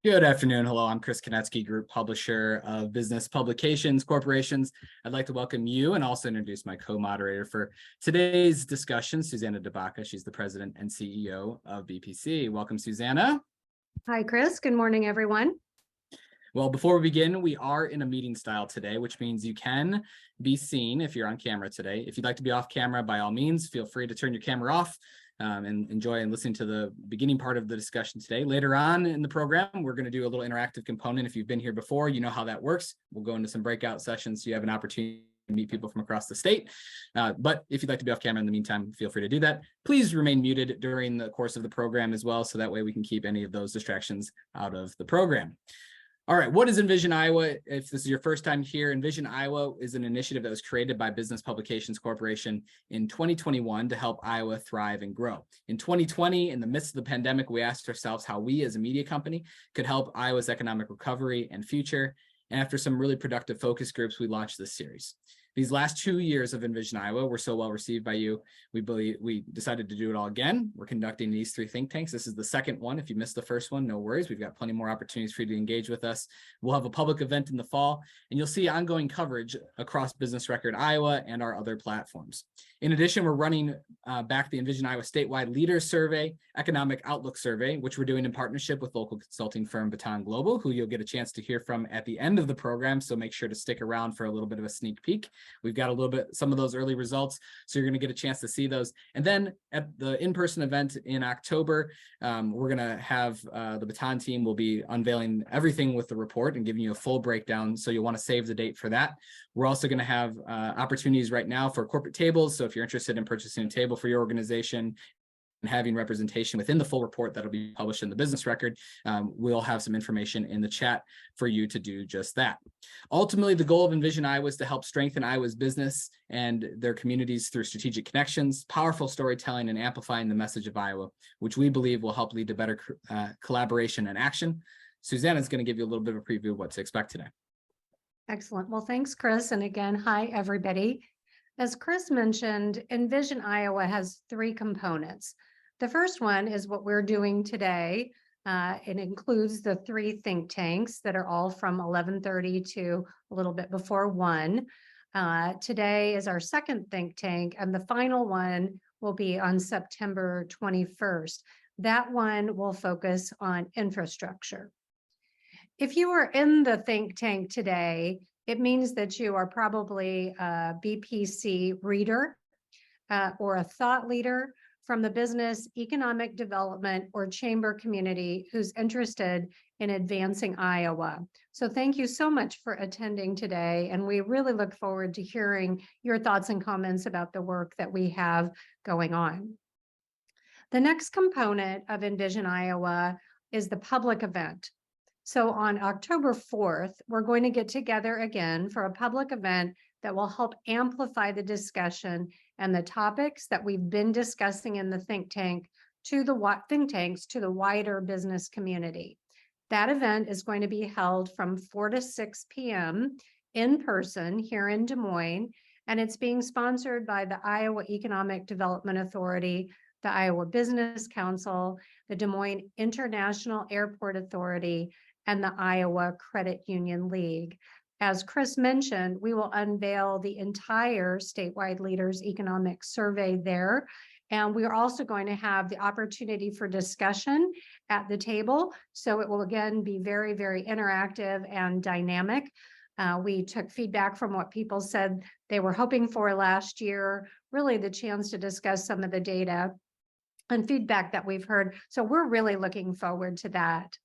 Good afternoon. Hello, I'm Chris Konetsky, Group Publisher of Business Publications Corporations. I'd like to welcome you and also introduce my co-moderator for today's discussion, Susanna DeBaca. She's the President and CEO of BPC. Welcome, Susanna. Hi, Chris. Good morning, everyone. Well, before we begin, we are in a meeting style today, which means you can be seen if you're on camera today. If you'd like to be off camera, by all means, feel free to turn your camera off. And enjoy and listen to the beginning part of the discussion today. Later on in the program, we're going to do a little interactive component. If you've been here before, you know how that works. We'll go into some breakout sessions so you have an opportunity to meet people from across the state. But if you'd like to be off camera in the meantime, feel free to do that. Please remain muted during the course of the program as well, so that way we can keep any of those distractions out of the program. All right, what is Envision Iowa? If this is your first time here, Envision Iowa is an initiative that was created by Business Publications Corporation in 2021 to help Iowa thrive and grow. In 2020, in the midst of the pandemic, we asked ourselves how we as a media company could help Iowa's economic recovery and future. And after some really productive focus groups, we launched this series. These last 2 years of Envision Iowa were so well received by you. We decided to do it all again. We're conducting these 3 think tanks. This is the second one. If you missed the first one, no worries. We've got plenty more opportunities for you to engage with us. We'll have a public event in the fall, and you'll see ongoing coverage across Business Record Iowa and our other platforms. In addition, we're running back the Envision Iowa Statewide Leaders Survey, Economic Outlook Survey, which we're doing in partnership with local consulting firm Baton Global, who you'll get a chance to hear from at the end of the program. So make sure to stick around for a little bit of a sneak peek. We've got some of those early results, so you're going to get a chance to see those. And then at the in-person event in October, we're going to have the Baton team will be unveiling everything with the report and giving you a full breakdown, so you'll want to save the date for that. We're also going to have opportunities right now for corporate tables, so if you're interested in purchasing a table for your organization and having representation within the full report that'll be published in the Business Record, we'll have some information in the chat for you to do just that. Ultimately, the goal of Envision Iowa is to help strengthen Iowa's business and their communities through strategic connections, powerful storytelling, and amplifying the message of Iowa, which we believe will help lead to better collaboration and action. Susanna is going to give you a little bit of a preview of what to expect today. Excellent. Well, thanks, Chris. And again, hi, everybody. As Chris mentioned, Envision Iowa has 3 components. The first one is what we're doing today. It includes the 3 think tanks that are all from 11:30 to a little bit before 1. Today is our second think tank, and the final one will be on September 21st. That one will focus on infrastructure. If you are in the think tank today, it means that you are probably a BPC reader or a thought leader from the business, economic development, or chamber community who's interested in advancing Iowa. So thank you so much for attending today, and we really look forward to hearing your thoughts and comments about the work that we have going on. The next component of Envision Iowa is the public event. So on October 4th, we're going to get together again for a public event that will help amplify the discussion and the topics that we've been discussing in the think tanks to the wider business community. That event is going to be held from 4 to 6 p.m. in person here in Des Moines, and it's being sponsored by the Iowa Economic Development Authority, the Iowa Business Council, the Des Moines International Airport Authority, and the Iowa Credit Union League. As Chris mentioned, we will unveil the entire statewide leaders economic survey there. And we are also going to have the opportunity for discussion at the table. So it will again be very, very interactive and dynamic. We took feedback from what people said they were hoping for last year, really the chance to discuss some of the data and feedback that we've heard. So we're really looking forward to that.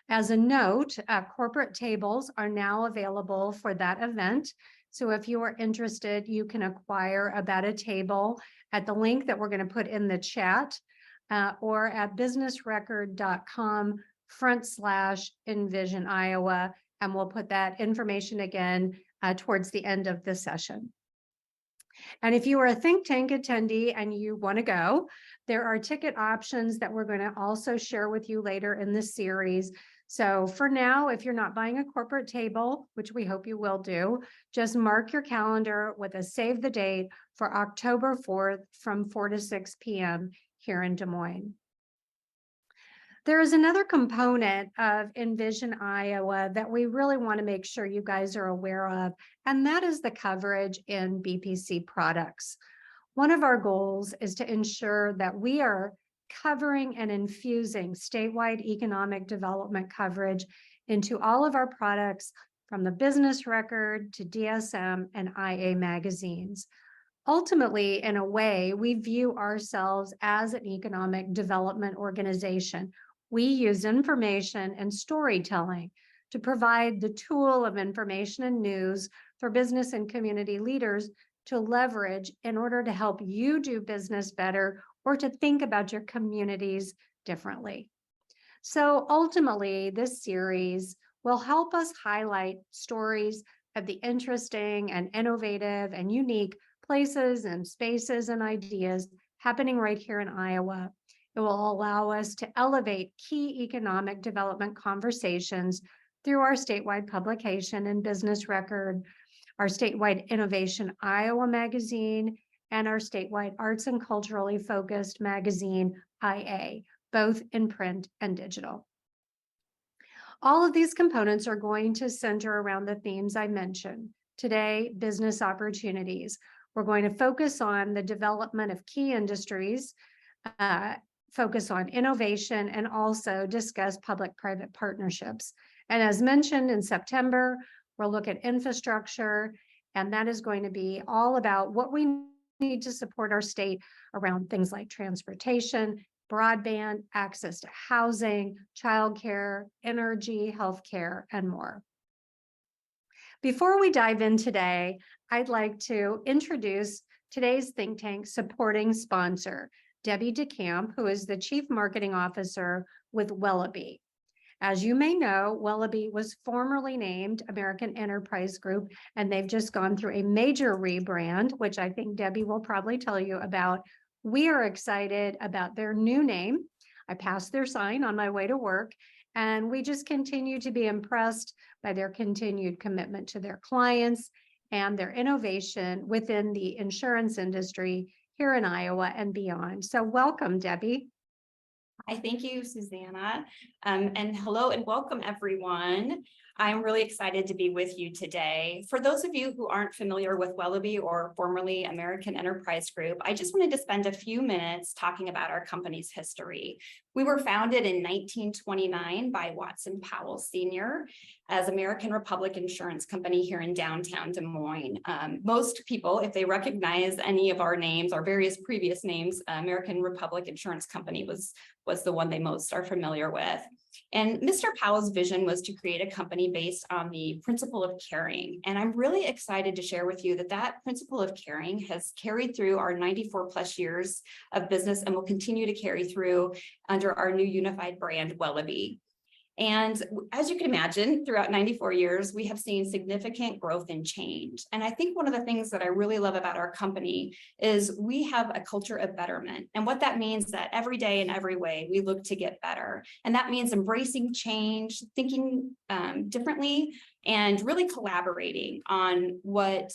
As a note, corporate tables are now available for that event. So if you are interested, you can acquire a table at the link that we're going to put in the chat or at businessrecord.com/Envision Iowa. And we'll put that information again towards the end of the session. And if you are a think tank attendee and you want to go, there are ticket options that we're going to also share with you later in the series. So for now, if you're not buying a corporate table, which we hope you will do, just mark your calendar with a save the date for October 4th from 4 to 6 p.m. here in Des Moines. There is another component of Envision Iowa that we really want to make sure you guys are aware of, and that is the coverage in BPC products. One of our goals is to ensure that we are covering and infusing statewide economic development coverage into all of our products, from the business record to DSM and IA magazines. Ultimately, in a way, we view ourselves as an economic development organization. We use information and storytelling to provide the tool of information and news for business and community leaders to leverage in order to help you do business better or to think about your communities differently. So ultimately, this series will help us highlight stories of the interesting and innovative and unique places and spaces and ideas happening right here in Iowa. It will allow us to elevate key economic development conversations through our statewide publication and business record, our statewide Innovation Iowa magazine, and our statewide arts and culturally focused magazine, IA, both in print and digital. All of these components are going to center around the themes I mentioned. Today, business opportunities. We're going to focus on the development of key industries, focus on innovation, and also discuss public-private partnerships. And as mentioned in September, we'll look at infrastructure, and that is going to be all about what we need to support our state around things like transportation, broadband, access to housing, childcare, energy, healthcare, and more. Before we dive in today, I'd like to introduce today's think tank supporting sponsor, Debbie DeCamp, who is the Chief Marketing Officer with Wellaby. As you may know, Wellaby was formerly named American Enterprise Group, and they've just gone through a major rebrand, which I think Debbie will probably tell you about. We are excited about their new name. I passed their sign on my way to work, and we just continue to be impressed by their continued commitment to their clients and their innovation within the insurance industry here in Iowa and beyond. So welcome, Debbie. Hi, thank you, Susanna. And hello and welcome, everyone. I'm really excited to be with you today. For those of you who aren't familiar with Wellaby, or formerly American Enterprise Group, I just wanted to spend a few minutes talking about our company's history. We were founded in 1929 by Watson Powell Sr. as American Republic Insurance Company here in downtown Des Moines. Most people, if they recognize any of our names, our various previous names, American Republic Insurance Company was the one they most are familiar with. And Mr. Powell's vision was to create a company based on the principle of caring. And I'm really excited to share with you that that principle of caring has carried through our 94 plus years of business and will continue to carry through under our new unified brand, Wellaby. And as you can imagine, throughout 94 years, we have seen significant growth and change. And I think one of the things that I really love about our company is we have a culture of betterment. And what that means is that every day in every way, we look to get better. And that means embracing change, thinking differently, and really collaborating on what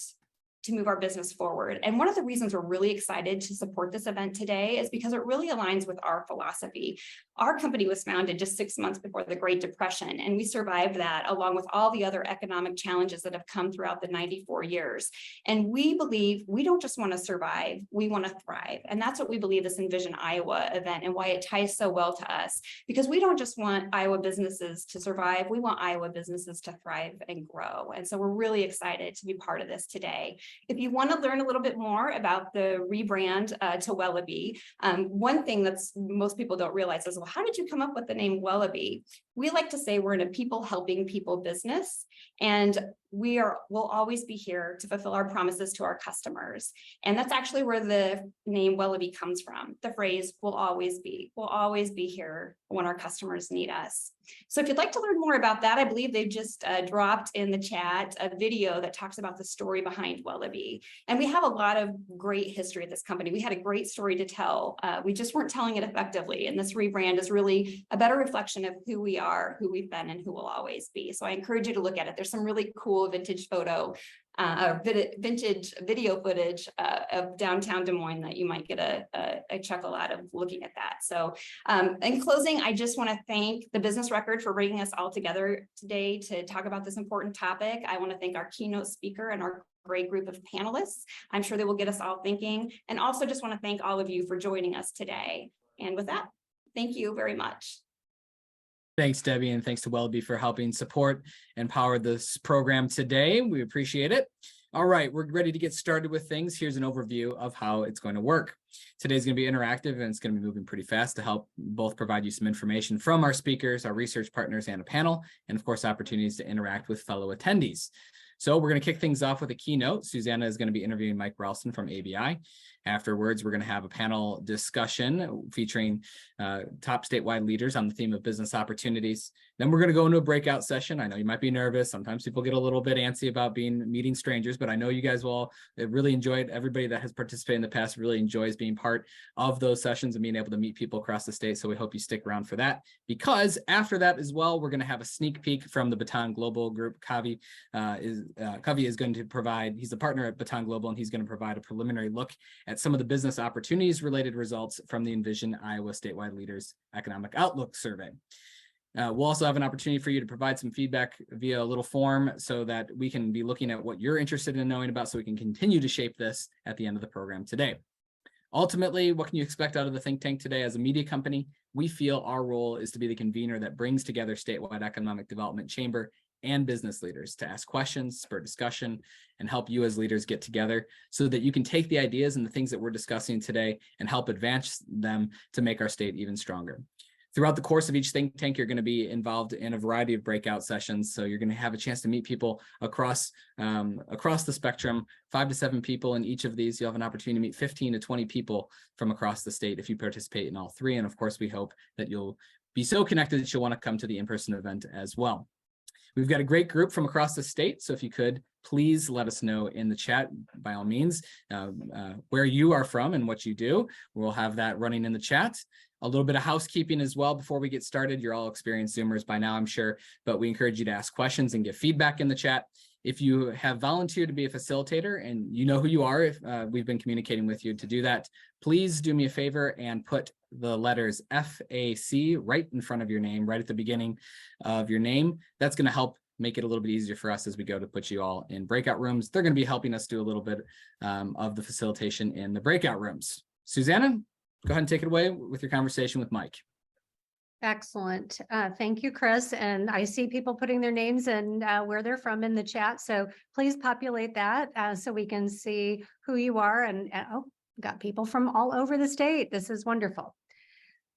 to move our business forward. And one of the reasons we're really excited to support this event today is because it really aligns with our philosophy. Our company was founded just 6 months before the Great Depression, and we survived that along with all the other economic challenges that have come throughout the 94 years. And we believe we don't just want to survive, we want to thrive. And that's what we believe this Envision Iowa event and why it ties so well to us, because we don't just want Iowa businesses to survive, we want Iowa businesses to thrive and grow. And so we're really excited to be part of this today. If you want to learn a little bit more about the rebrand to Wellaby, one thing that's most people don't realize is, well, how did you come up with the name Wellaby? We like to say we're in a people helping people business, and we'll always be here to fulfill our promises to our customers. And that's actually where the name Wellaby comes from. The phrase we'll always be here when our customers need us. So if you'd like to learn more about that, I believe they've just dropped in the chat a video that talks about the story behind Wellaby. And we have a lot of great history at this company. We had a great story to tell. We just weren't telling it effectively. And this rebrand is really a better reflection of who we are, who we've been, and who will always be. So I encourage you to look at it. There's some really cool vintage vintage video footage of downtown Des Moines that you might get a chuckle out of looking at that. So in closing, I just want to thank the Business Record for bringing us all together today to talk about this important topic. I want to thank our keynote speaker and our great group of panelists. I'm sure they will get us all thinking. And also just want to thank all of you for joining us today. And with that, thank you very much. Thanks, Debbie, and thanks to Wellbe for helping support and power this program today. We appreciate it. All right, we're ready to get started with things. Here's an overview of how it's going to work. Today's going to be interactive, and it's going to be moving pretty fast to help both provide you some information from our speakers, our research partners, and a panel, and of course, opportunities to interact with fellow attendees. So we're going to kick things off with a keynote. Susanna is going to be interviewing Mike Ralston from ABI. Afterwards, we're going to have a panel discussion featuring top statewide leaders on the theme of business opportunities. Then we're going to go into a breakout session. I know you might be nervous. Sometimes people get a little bit antsy about meeting strangers, but I know you guys will really enjoy it. Everybody that has participated in the past really enjoys being part of those sessions and being able to meet people across the state. So we hope you stick around for that, because after that as well, we're going to have a sneak peek from the Baton Global Group. Kavi is going to provide, he's a partner at Baton Global, and he's going to provide a preliminary look at some of the business opportunities related results from the Envision Iowa Statewide Leaders Economic Outlook Survey. We'll also have an opportunity for you to provide some feedback via a little form so that we can be looking at what you're interested in knowing about, so we can continue to shape this at the end of the program today. Ultimately, what can you expect out of the think tank today? As a media company, we feel our role is to be the convener that brings together statewide economic development chamber and business leaders to ask questions, spur discussion, and help you as leaders get together so that you can take the ideas and the things that we're discussing today and help advance them to make our state even stronger. Throughout the course of each think tank, you're going to be involved in a variety of breakout sessions. So you're going to have a chance to meet people across the spectrum, 5 to 7 people in each of these. You'll have an opportunity to meet 15 to 20 people from across the state if you participate in all 3. And of course, we hope that you'll be so connected that you'll want to come to the in-person event as well. We've got a great group from across the state, so if you could, please let us know in the chat, by all means, where you are from and what you do. We'll have that running in the chat. A little bit of housekeeping as well before we get started. You're all experienced Zoomers by now, I'm sure, but we encourage you to ask questions and give feedback in the chat. If you have volunteered to be a facilitator and you know who you are, if we've been communicating with you to do that, please do me a favor and put the letters FAC right in front of your name, right at the beginning of your name. That's going to help make it a little bit easier for us as we go to put you all in breakout rooms. They're going to be helping us do a little bit of the facilitation in the breakout rooms. Susanna, go ahead and take it away with your conversation with Mike. Excellent. Thank you, Chris. And I see people putting their names and where they're from in the chat. So please populate that so we can see who you are. And oh, got people from all over the state. This is wonderful.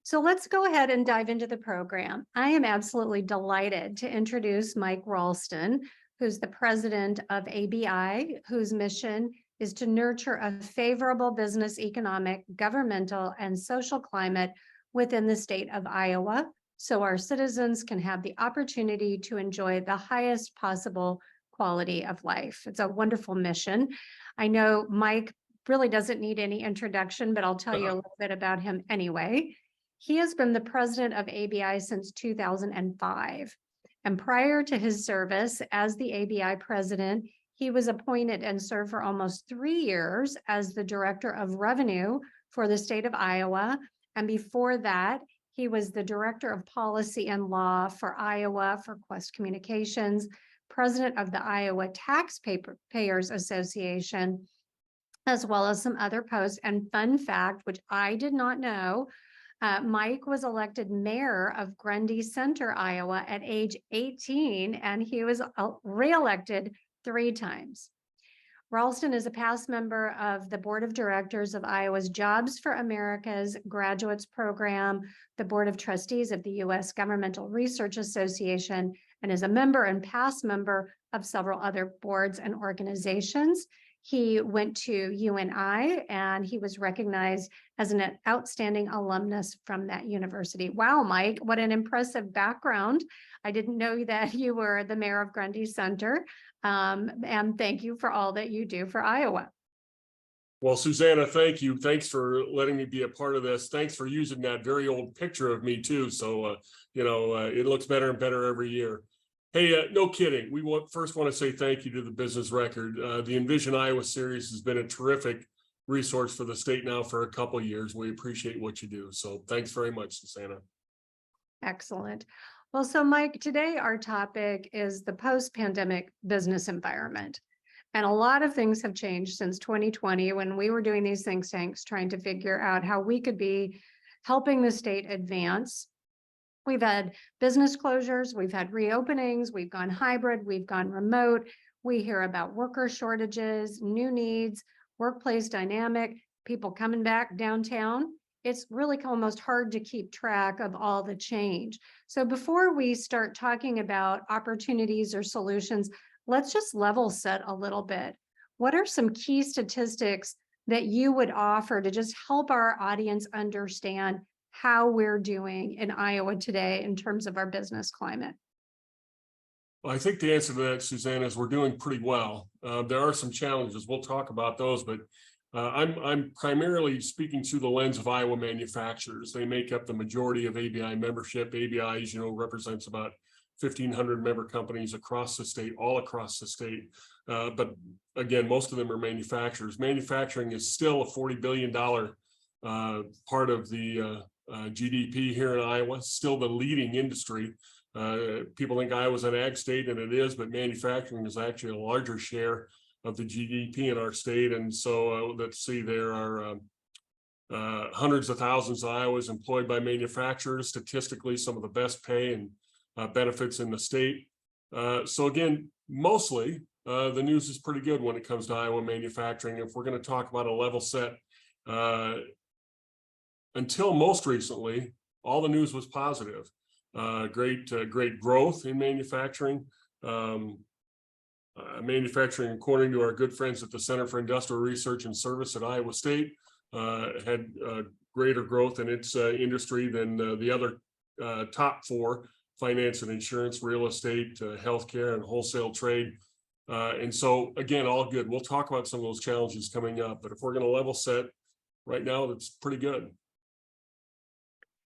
So let's go ahead and dive into the program. I am absolutely delighted to introduce Mike Ralston, who's the president of ABI, whose mission is to nurture a favorable business, economic, governmental, and social climate within the state of Iowa, so our citizens can have the opportunity to enjoy the highest possible quality of life. It's a wonderful mission. I know Mike really doesn't need any introduction, but I'll tell you a little bit about him anyway. He has been the president of ABI since 2005. And prior to his service as the ABI president, he was appointed and served for almost 3 years as the director of revenue for the state of Iowa. And before that, he was the director of policy and law for Iowa for Quest Communications, president of the Iowa Taxpayers Association, as well as some other posts. And fun fact, which I did not know, Mike was elected mayor of Grundy Center, Iowa at age 18, and he was reelected 3 times. Ralston is a past member of the board of directors of Iowa's Jobs for America's Graduates Program, the board of trustees of the U.S. Governmental Research Association, and is a member and past member of several other boards and organizations. He went to UNI and he was recognized as an outstanding alumnus from that university. Wow, Mike, what an impressive background. I didn't know that you were the mayor of Grundy Center. And thank you for all that you do for Iowa. Well, Susanna, thank you. Thanks for letting me be a part of this. Thanks for using that very old picture of me too. So, it looks better and better every year. Hey, no kidding. First want to say thank you to the Business Record. The Envision Iowa series has been a terrific resource for the state now for a couple of years. We appreciate what you do. So thanks very much, Susanna. Excellent. Well, so Mike, today our topic is the post-pandemic business environment. And a lot of things have changed since 2020 when we were doing these think tanks trying to figure out how we could be helping the state advance. We've had business closures, we've had reopenings, we've gone hybrid, we've gone remote. We hear about worker shortages, new needs, workplace dynamic, people coming back downtown. It's really almost hard to keep track of all the change. So before we start talking about opportunities or solutions, let's just level set a little bit. What are some key statistics that you would offer to just help our audience understand how we're doing in Iowa today in terms of our business climate? Well, I think the answer to that, Susanna, is we're doing pretty well. There are some challenges. We'll talk about those, but I'm primarily speaking through the lens of Iowa manufacturers. They make up the majority of ABI membership. ABI, as you know, represents about 1,500 member companies across the state, all across the state. But again, most of them are manufacturers. Manufacturing is still a $40 billion part of the GDP here in Iowa, still the leading industry. People think Iowa's an ag state, and it is, but manufacturing is actually a larger share of the GDP in our state. And so let's see, there are hundreds of thousands of Iowans employed by manufacturers, statistically some of the best pay and benefits in the state. So again, mostly the news is pretty good when it comes to Iowa manufacturing. If we're going to talk about a level set, until most recently, all the news was positive. Great growth in manufacturing. Manufacturing, according to our good friends at the Center for Industrial Research and Service at Iowa State, had greater growth in its industry than the other top four: finance and insurance, real estate, healthcare, and wholesale trade. And so, again, all good. We'll talk about some of those challenges coming up, but if we're going to level set right now, that's pretty good.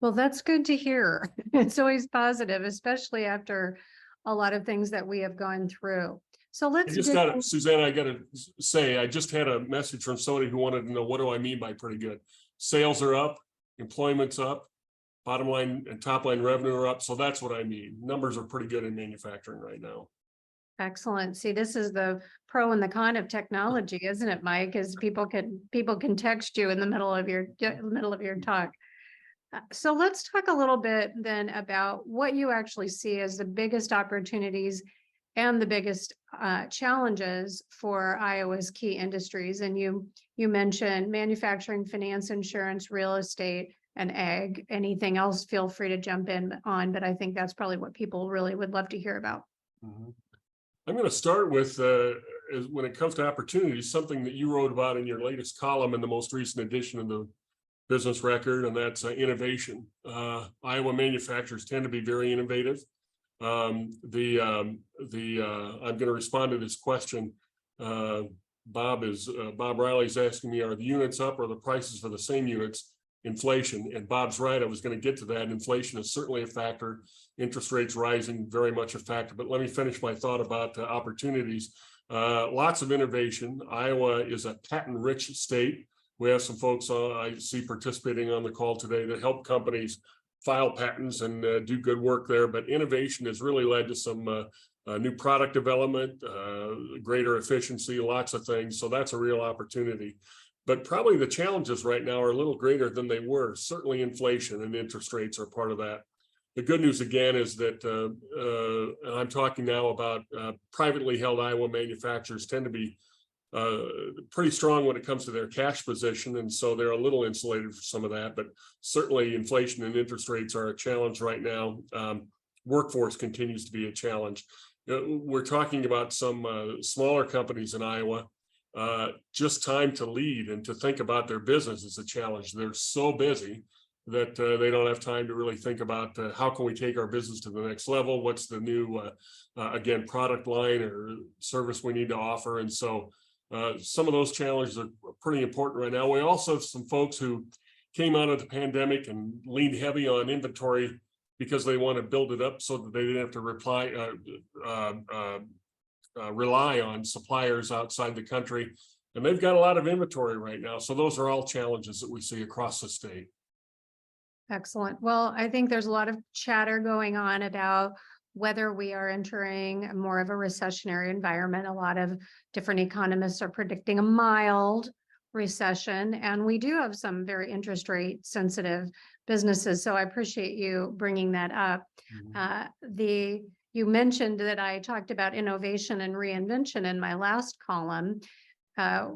Well, that's good to hear. It's always positive, especially after a lot of things that we have gone through. So let's Susanna, I got to say, I just had a message from somebody who wanted to know, what do I mean by pretty good? Sales are up, employment's up, bottom line and top line revenue are up. So that's what I mean. Numbers are pretty good in manufacturing right now. Excellent. See, this is the pro and the con of technology, isn't it, Mike? Is people can text you in the middle of your talk. So let's talk a little bit then about what you actually see as the biggest opportunities and the biggest challenges for Iowa's key industries. And you mentioned manufacturing, finance, insurance, real estate, and ag. Anything else, feel free to jump in on, but I think that's probably what people really would love to hear about. Mm-hmm. I'm going to start with, when it comes to opportunities, something that you wrote about in your latest column in the most recent edition of the Business Record, and that's innovation. Iowa manufacturers tend to be very innovative. I'm going to respond to this question. Bob Riley's asking me, are the units up or the prices for the same units? Inflation. And Bob's right. I was going to get to that. Inflation is certainly a factor. Interest rates rising, very much a factor. But let me finish my thought about opportunities. Lots of innovation. Iowa is a patent-rich state. We have some folks I see participating on the call today that help companies file patents and do good work there. But innovation has really led to some new product development, greater efficiency, lots of things. So that's a real opportunity. But probably the challenges right now are a little greater than they were. Certainly inflation and interest rates are part of that. The good news, again, is that, and I'm talking now about privately held Iowa manufacturers tend to be pretty strong when it comes to their cash position. And so they're a little insulated for some of that. But certainly inflation and interest rates are a challenge right now. Workforce continues to be a challenge. We're talking about some smaller companies in Iowa. Just time to lead and to think about their business is a challenge. They're so busy that they don't have time to really think about how can we take our business to the next level? What's the new, again, product line or service we need to offer? And so Some of those challenges are pretty important right now. We also have some folks who came out of the pandemic and leaned heavy on inventory because they want to build it up so that they didn't have to rely on suppliers outside the country. And they've got a lot of inventory right now. So those are all challenges that we see across the state. Excellent. Well, I think there's a lot of chatter going on about whether we are entering more of a recessionary environment. A lot of different economists are predicting a mild recession, and we do have some very interest rate sensitive businesses. So I appreciate you bringing that up. You mentioned that I talked about innovation and reinvention in my last column.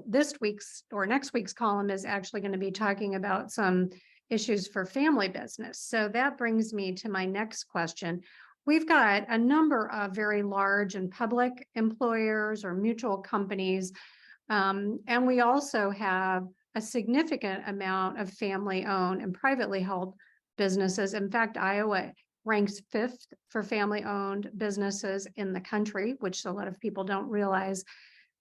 This week's or next week's column is actually going to be talking about some issues for family business. So that brings me to my next question. We've got a number of very large and public employers or mutual companies. And we also have a significant amount of family-owned and privately held businesses. In fact, Iowa ranks 5th for family-owned businesses in the country, which a lot of people don't realize.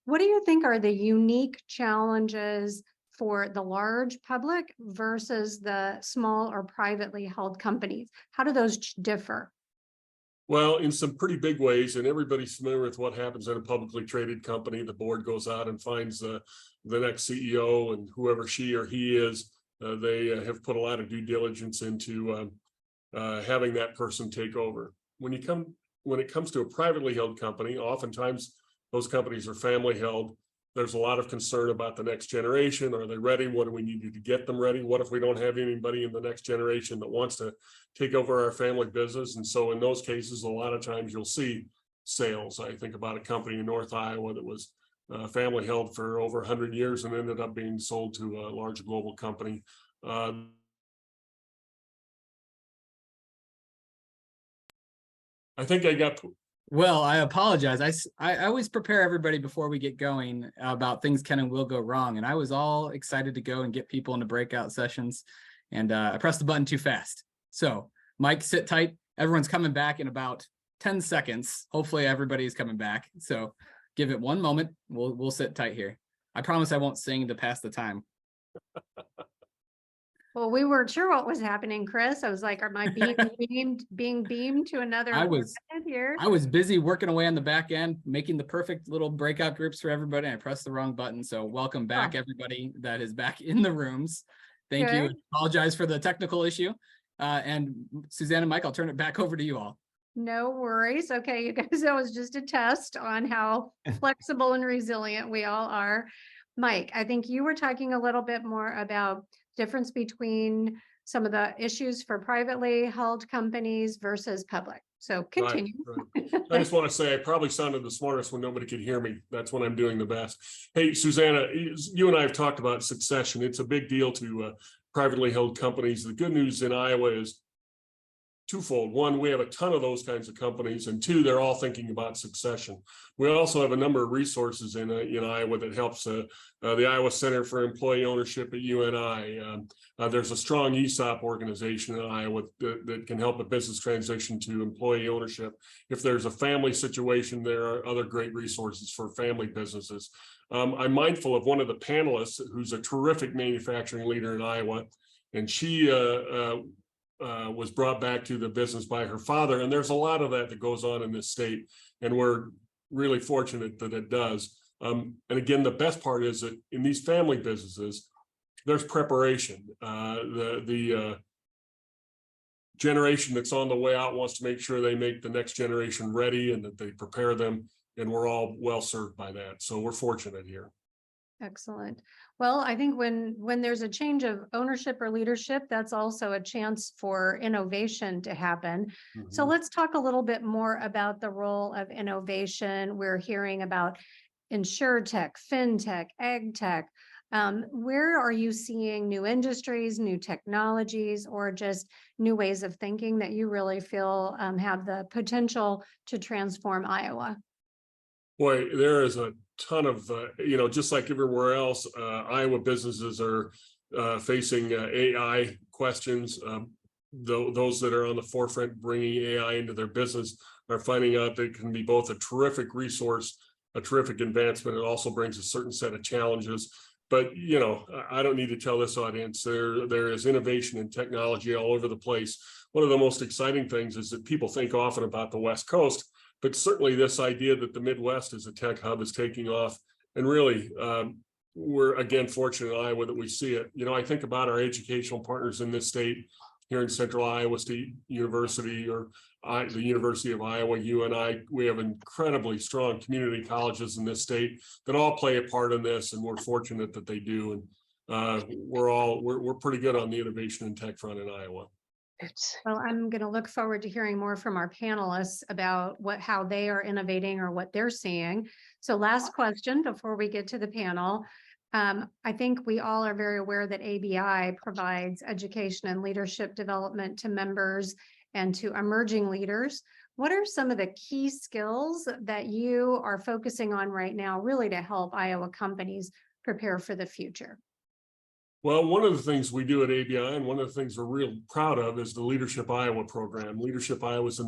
What do you think are the unique challenges for the large public versus the small or privately held companies? How do those differ? Well, in some pretty big ways, and everybody's familiar with what happens in a publicly traded company. The board goes out and finds the next CEO and whoever she or he is. They have put a lot of due diligence into having that person take over. When it comes to a privately held company, oftentimes those companies are family held. There's a lot of concern about the next generation. Are they ready? What do we need to get them ready? What if we don't have anybody in the next generation that wants to take over our family business? And so in those cases, a lot of times you'll see sales. I think about a company in North Iowa that was family held for over 100 years and ended up being sold to a large global company. I think I got... Well, I apologize. I always prepare everybody before we get going about things can and will go wrong. And I was all excited to go and get people into breakout sessions. And I pressed the button too fast. So Mike, sit tight. Everyone's coming back in about 10 seconds. Hopefully everybody's coming back. So give it one moment. We'll sit tight here. I promise I won't sing to pass the time. Well, we weren't sure what was happening, Chris. I was like, am I being beamed to another here? I was busy working away on the back end, making the perfect little breakout groups for everybody. I pressed the wrong button. So welcome back, everybody that is back in the rooms. Thank you. I apologize for the technical issue. And Suzanne and Mike, I'll turn it back over to you all. No worries. Okay, you guys, that was just a test on how flexible and resilient we all are. Mike, I think you were talking a little bit more about difference between some of the issues for privately held companies versus public. So continue. Right. I just want to say I probably sounded the smartest when nobody could hear me. That's when I'm doing the best. Hey, Susanna, you and I have talked about succession. It's a big deal to privately held companies. The good news in Iowa is twofold. One, we have a ton of those kinds of companies, and two, they're all thinking about succession. We also have a number of resources in Iowa that helps the Iowa Center for Employee Ownership at UNI. There's a strong ESOP organization in Iowa that can help a business transition to employee ownership. If there's a family situation, there are other great resources for family businesses. I'm mindful of one of the panelists who's a terrific manufacturing leader in Iowa, and she was brought back to the business by her father. And there's a lot of that goes on in this state. And we're really fortunate that it does. And again, the best part is that in these family businesses, there's preparation. The generation that's on the way out wants to make sure they make the next generation ready and that they prepare them. And we're all well served by that. So we're fortunate here. Excellent. Well, I think when there's a change of ownership or leadership, that's also a chance for innovation to happen. Mm-hmm. So let's talk a little bit more about the role of innovation. We're hearing about insurtech, fintech, ag tech. Where are you seeing new industries, new technologies, or just new ways of thinking that you really feel have the potential to transform Iowa? Boy, there is a ton of, just like everywhere else, Iowa businesses are facing AI questions. Those that are on the forefront bringing AI into their business are finding out that it can be both a terrific resource a terrific advancement. It also brings a certain set of challenges. But, you know, I don't need to tell this audience, there is innovation and technology all over the place. One of the most exciting things is that people think often about the West Coast, but certainly this idea that the Midwest as a tech hub is taking off. And really, we're again fortunate in Iowa that we see it. You know, I think about our educational partners in this state here in Central Iowa State University, or the University of Iowa, UNI. We have incredibly strong community colleges in this state that all play a part in this, and we're fortunate that they do. And we're pretty good on the innovation and tech front in Iowa. Well, I'm going to look forward to hearing more from our panelists about how they are innovating or what they're seeing. So last question before we get to the panel. I think we all are very aware that ABI provides education and leadership development to members and to emerging leaders. What are some of the key skills that you are focusing on right now, really to help Iowa companies prepare for the future? Well, one of the things we do at ABI, and one of the things we're real proud of, is the Leadership Iowa program. Leadership Iowa is the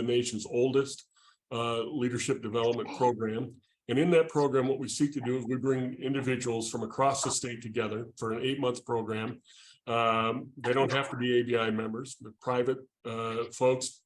nation's oldest leadership development program. And in that program, what we seek to do is we bring individuals from across the state together for an 8-month program. They don't have to be ABI members, but private folks,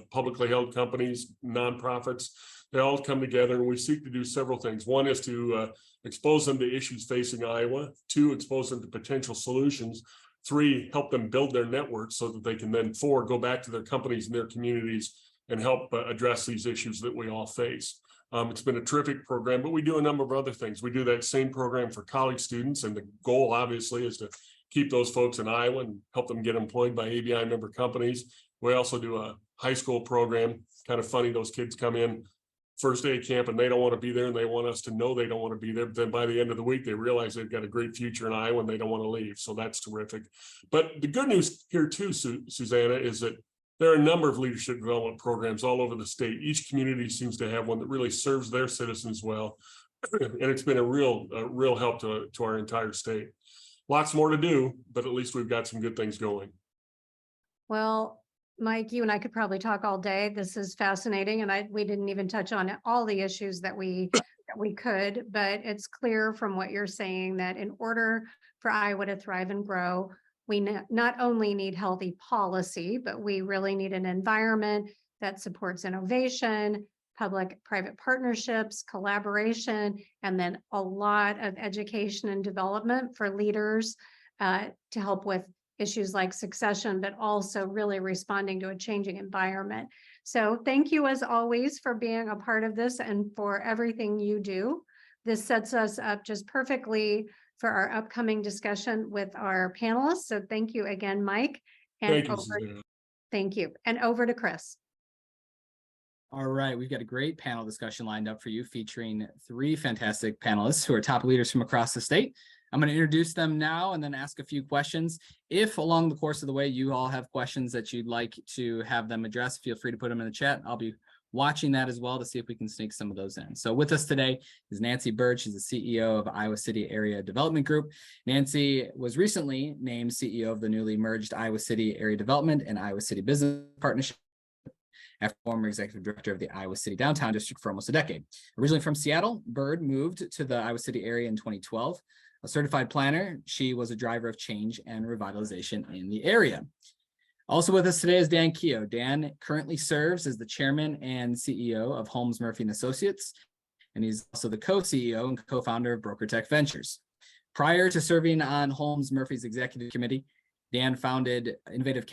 publicly held companies, nonprofits, they all come together, and we seek to do several things. One is to expose them to issues facing Iowa. 2, expose them to potential solutions. 3, help them build their networks so that they can then 4, go back to their companies and their communities and help address these issues that we all face. It's been a terrific program, but we do a number of other things. We do that same program for college students, and the goal obviously is to keep those folks in Iowa and help them get employed by ABI member companies. We also do a high school program. Kind of funny, those kids come in first day of camp and they don't want to be there, and they want us to know they don't want to be there. But then by the end of the week, they realize they've got a great future in Iowa and they don't want to leave. So that's terrific. But the good news here too, Susanna, is that there are a number of leadership development programs all over the state. Each community seems to have one that really serves their citizens well. And it's been a real help to our entire state. Lots more to do, but at least we've got some good things going. Well, Mike, you and I could probably talk all day. This is fascinating. And we didn't even touch on all the issues that we could, but it's clear from what you're saying that in order for Iowa to thrive and grow, we not only need healthy policy, but we really need an environment that supports innovation, public-private partnerships, collaboration, and then a lot of education and development for leaders to help with issues like succession, but also really responding to a changing environment. So thank you as always for being a part of this and for everything you do. This sets us up just perfectly for our upcoming discussion with our panelists. So thank you again, Mike. And thank you. And over to Chris. All right, we've got a great panel discussion lined up for you, featuring 3 fantastic panelists who are top leaders from across the state. I'm going to introduce them now and then ask a few questions. If along the course of the way you all have questions that you'd like to have them address, feel free to put them in the chat. I'll be watching that as well to see if we can sneak some of those in. So with us today is Nancy Bird. She's the CEO of Iowa City Area Development Group. Nancy was recently named CEO of the newly merged Iowa City Area Development and Iowa City Business Partnership, after former executive director of the Iowa City Downtown District for almost a decade. Originally from Seattle, Bird moved to the Iowa City area in 2012. A certified planner, she was a driver of change and revitalization in the area. Also with us today is Dan Keogh. Dan currently serves as the chairman and CEO of Holmes Murphy & Associates, and he's also the co-CEO and co-founder of Broker Tech Ventures. Prior to serving on Holmes Murphy's executive committee, Dan founded Innovative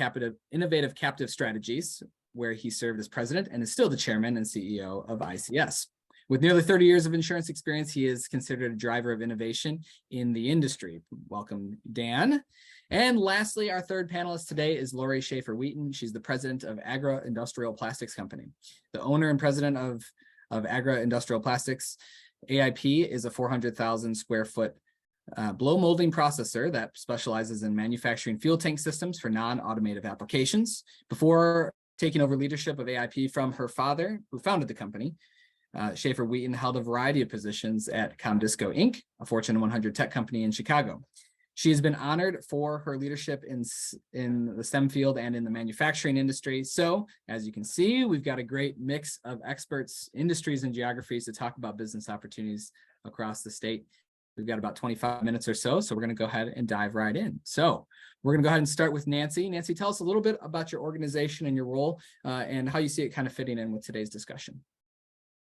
Captive Strategies, where he served as president and is still the chairman and CEO of ICS. With nearly 30 years of insurance experience, he is considered a driver of innovation in the industry. Welcome, Dan. And lastly, our third panelist today is Lori Schaefer-Wheaton. She's the president of Agra Industrial Plastics Company. The owner and president of Agra Industrial Plastics. AIP is a 400,000 square foot blow molding processor that specializes in manufacturing fuel tank systems for non-automotive applications. Before taking over leadership of AIP from her father, who founded the company, Schaefer-Wheaton held a variety of positions at Comdisco Inc., a Fortune 100 tech company in Chicago. She has been honored for her leadership in the STEM field and in the manufacturing industry. So as you can see, we've got a great mix of experts, industries, and geographies to talk about business opportunities across the state. We've got about 25 minutes or so we're going to go ahead and dive right in. So we're going to go ahead and start with Nancy. Nancy, tell us a little bit about your organization and your role and how you see it kind of fitting in with today's discussion.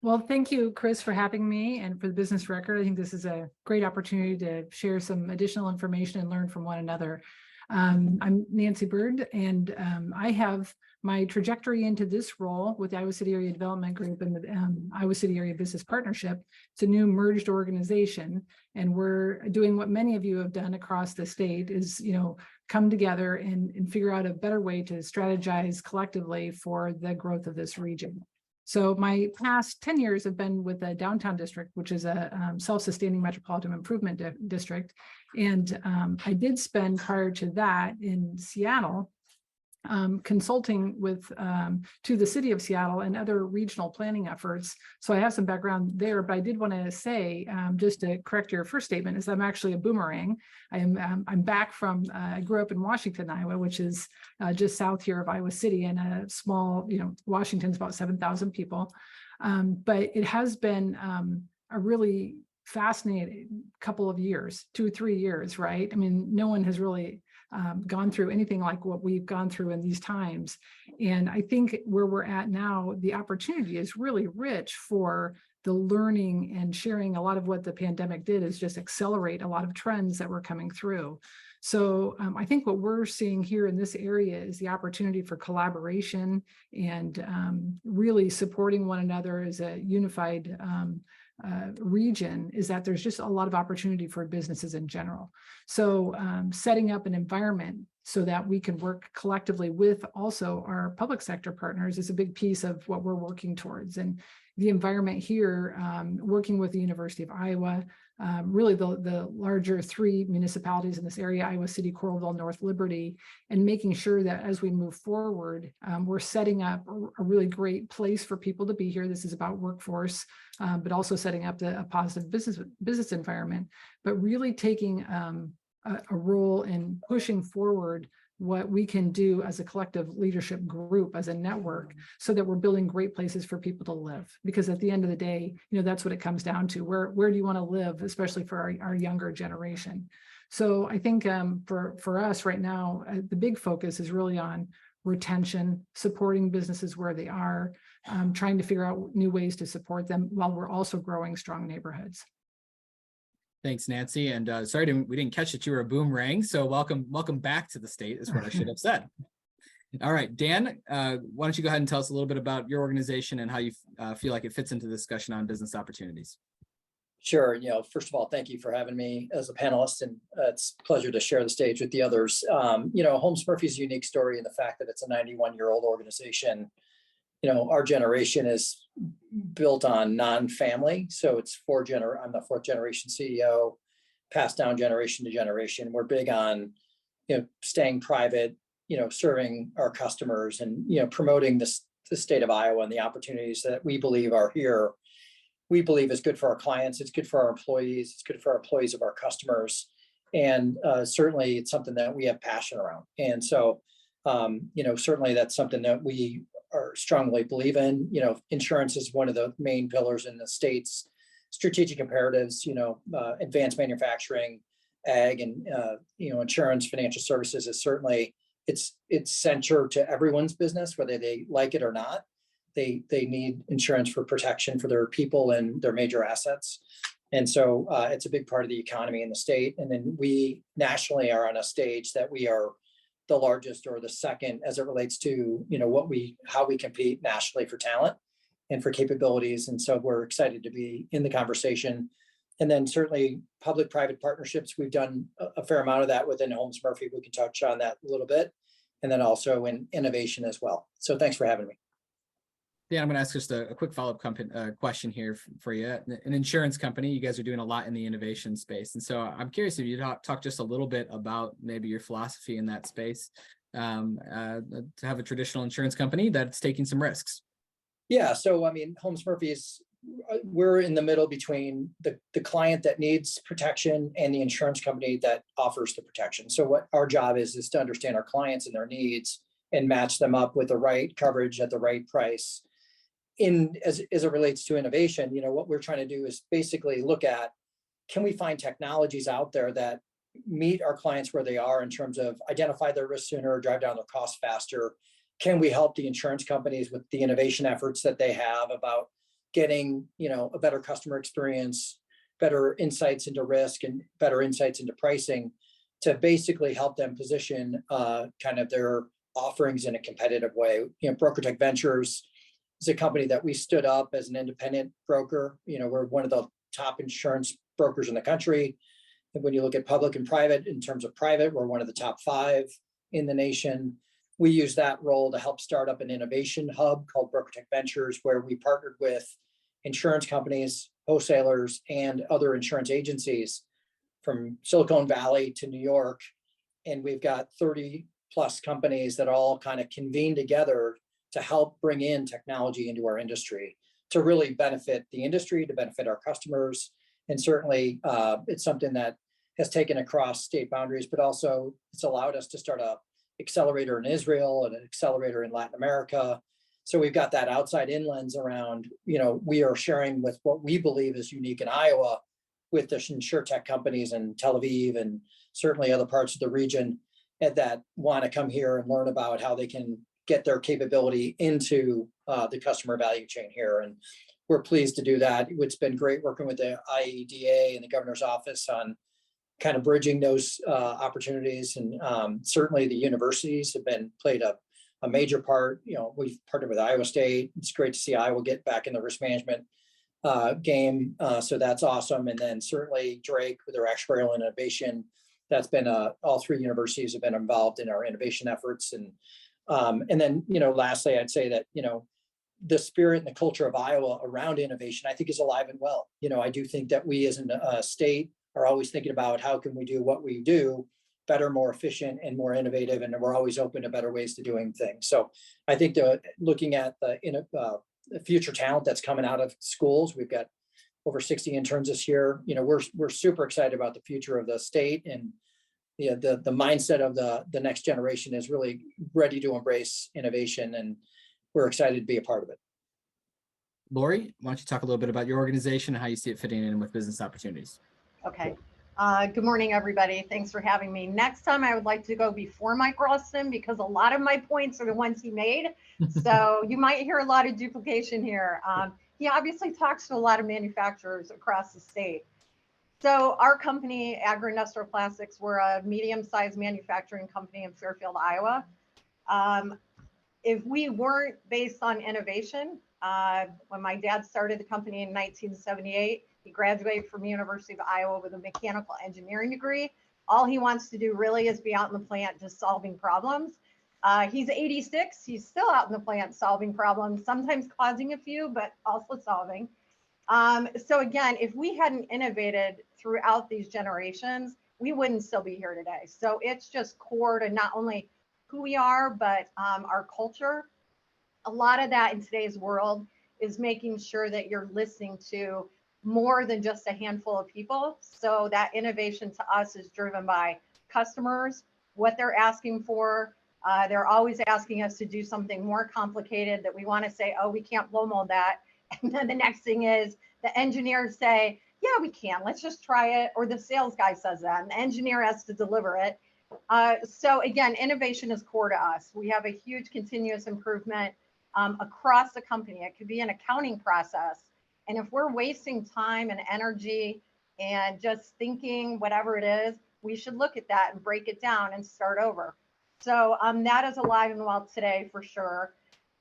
Well, thank you, Chris, for having me and for the Business Record. I think this is a great opportunity to share some additional information and learn from one another. I'm Nancy Bird, and I have my trajectory into this role with the Iowa City Area Development Group and the Iowa City Area Business Partnership. It's a new merged organization, and we're doing what many of you have done across the state is, come together and figure out a better way to strategize collectively for the growth of this region. So my past 10 years have been with the downtown district, which is a self-sustaining metropolitan improvement district. And I did spend prior to that in Seattle, consulting with to the city of Seattle and other regional planning efforts. So I have some background there, but I did want to say, just to correct your first statement, is I'm actually a boomerang. I'm back from, I grew up in Washington, Iowa, which is just south here of Iowa City, and a small, Washington's about 7,000 people. But it has been a really fascinating couple of years, 2 or 3 years, right? I mean, no one has really gone through anything like what we've gone through in these times. And I think where we're at now, the opportunity is really rich for the learning and sharing. A lot of what the pandemic did is just accelerate a lot of trends that were coming through. So I think what we're seeing here in this area is the opportunity for collaboration and really supporting one another as a unified region, is that there's just a lot of opportunity for businesses in general. So setting up an environment so that we can work collectively with also our public sector partners is a big piece of what we're working towards. And the environment here, working with the University of Iowa, really the larger 3 municipalities in this area, Iowa City, Coralville, North Liberty, and making sure that as we move forward, we're setting up a really great place for people to be here. This is about workforce, but also setting up a positive business environment, but really taking a role in pushing forward what we can do as a collective leadership group, as a network, so that we're building great places for people to live. Because at the end of the day, that's what it comes down to. Where do you want to live, especially for our younger generation? So I think for us right now, the big focus is really on retention, supporting businesses where they are, trying to figure out new ways to support them while we're also growing strong neighborhoods. Thanks, Nancy. And sorry, we didn't catch that you were a boomerang. So welcome back to the state is what I should have said. All right, Dan, why don't you go ahead and tell us a little bit about your organization and how you feel like it fits into the discussion on business opportunities. Sure. First of all, thank you for having me as a panelist, and it's a pleasure to share the stage with the others. Holmes Murphy's a unique story in the fact that it's a 91-year-old organization. Our generation is built on non-family. So it's I'm the 4th generation CEO, passed down generation to generation. We're big on, staying private, serving our customers and, promoting the state of Iowa and the opportunities that we believe are here. We believe is good for our clients. It's good for our employees. It's good for our employees of our customers. And certainly it's something that we have passion around. And so, certainly that's something that we strongly believe in. Insurance is one of the main pillars in the state's strategic imperatives. Advanced manufacturing, ag, and insurance, financial services is certainly it's central to everyone's business, whether they like it or not. They need insurance for protection for their people and their major assets, and so it's a big part of the economy in the state. And then we nationally are on a stage that we are the largest or the second as it relates to how we compete nationally for talent and for capabilities. And so we're excited to be in the conversation. And then certainly public-private partnerships, we've done a fair amount of that within Holmes Murphy. We can touch on that a little bit, and then also in innovation as well. So thanks for having me. Dan, I'm going to ask just a quick follow-up question here for you. An insurance company, you guys are doing a lot in the innovation space. And so I'm curious if you talk just a little bit about maybe your philosophy in that space to have a traditional insurance company that's taking some risks. Yeah. So, Holmes Murphy is we're in the middle between the client that needs protection and the insurance company that offers the protection. So what our job is to understand our clients and their needs and match them up with the right coverage at the right price. As it relates to innovation, what we're trying to do is basically look at, can we find technologies out there that meet our clients where they are in terms of identify their risk sooner, drive down their costs faster? Can we help the insurance companies with the innovation efforts that they have about getting, a better customer experience, better insights into risk and better insights into pricing to basically help them position kind of their offerings in a competitive way? BrokerTech Ventures is a company that we stood up as an independent broker. We're one of the top insurance brokers in the country. And when you look at public and private, in terms of private, we're one of the top 5 in the nation. We use that role to help start up an innovation hub called BrokerTech Ventures, where we partnered with insurance companies, wholesalers, and other insurance agencies from Silicon Valley to New York. And we've got 30 plus companies that all kind of convene together to help bring in technology into our industry to really benefit the industry, to benefit our customers. And certainly it's something that has taken across state boundaries, but also it's allowed us to start a accelerator in Israel and an accelerator in Latin America. So we've got that outside in lens around, we are sharing with what we believe is unique in Iowa with the insurtech companies in Tel Aviv and certainly other parts of the region that want to come here and learn about how they can get their capability into the customer value chain here. And we're pleased to do that. It's been great working with the IEDA and the governor's office on kind of bridging those opportunities. And certainly the universities have played a major part. We've partnered with Iowa State. It's great to see Iowa get back in the risk management game. So that's awesome. And then certainly Drake with their actuarial innovation, that's been all 3 universities have been involved in our innovation efforts. And then, lastly, I'd say that, the spirit and the culture of Iowa around innovation, I think is alive and well. I do think that we as a state are always thinking about how can we do what we do better, more efficient, and more innovative. And we're always open to better ways to doing things. So I think looking at the future talent that's coming out of schools, we've got over 60 interns this year. We're super excited about the future of the state, and the mindset of the next generation is really ready to embrace innovation, and we're excited to be a part of it. Lori, why don't you talk a little bit about your organization and how you see it fitting in with business opportunities? Okay. Good morning, everybody. Thanks for having me. Next time, I would like to go before Mike Ralston because a lot of my points are the ones he made. So you might hear a lot of duplication here. He obviously talks to a lot of manufacturers across the state. So our company, Agri-Industrial Plastics, we're a medium-sized manufacturing company in Fairfield, Iowa. If we weren't based on innovation, when my dad started the company in 1978, he graduated from the University of Iowa with a mechanical engineering degree. All he wants to do really is be out in the plant just solving problems. He's 86. He's still out in the plant solving problems, sometimes causing a few, but also solving. So again, if we hadn't innovated throughout these generations, we wouldn't still be here today. So it's just core to not only who we are, but our culture. A lot of that in today's world is making sure that you're listening to more than just a handful of people. So that innovation to us is driven by customers, what they're asking for. They're always asking us to do something more complicated that we want to say, oh, we can't blow mold that. And then the next thing is the engineers say, yeah, we can, let's just try it. Or the sales guy says that, and the engineer has to deliver it. So again, innovation is core to us. We have a huge continuous improvement across the company. It could be an accounting process. And if we're wasting time and energy and just thinking whatever it is, we should look at that and break it down and start over. So that is alive and well today for sure.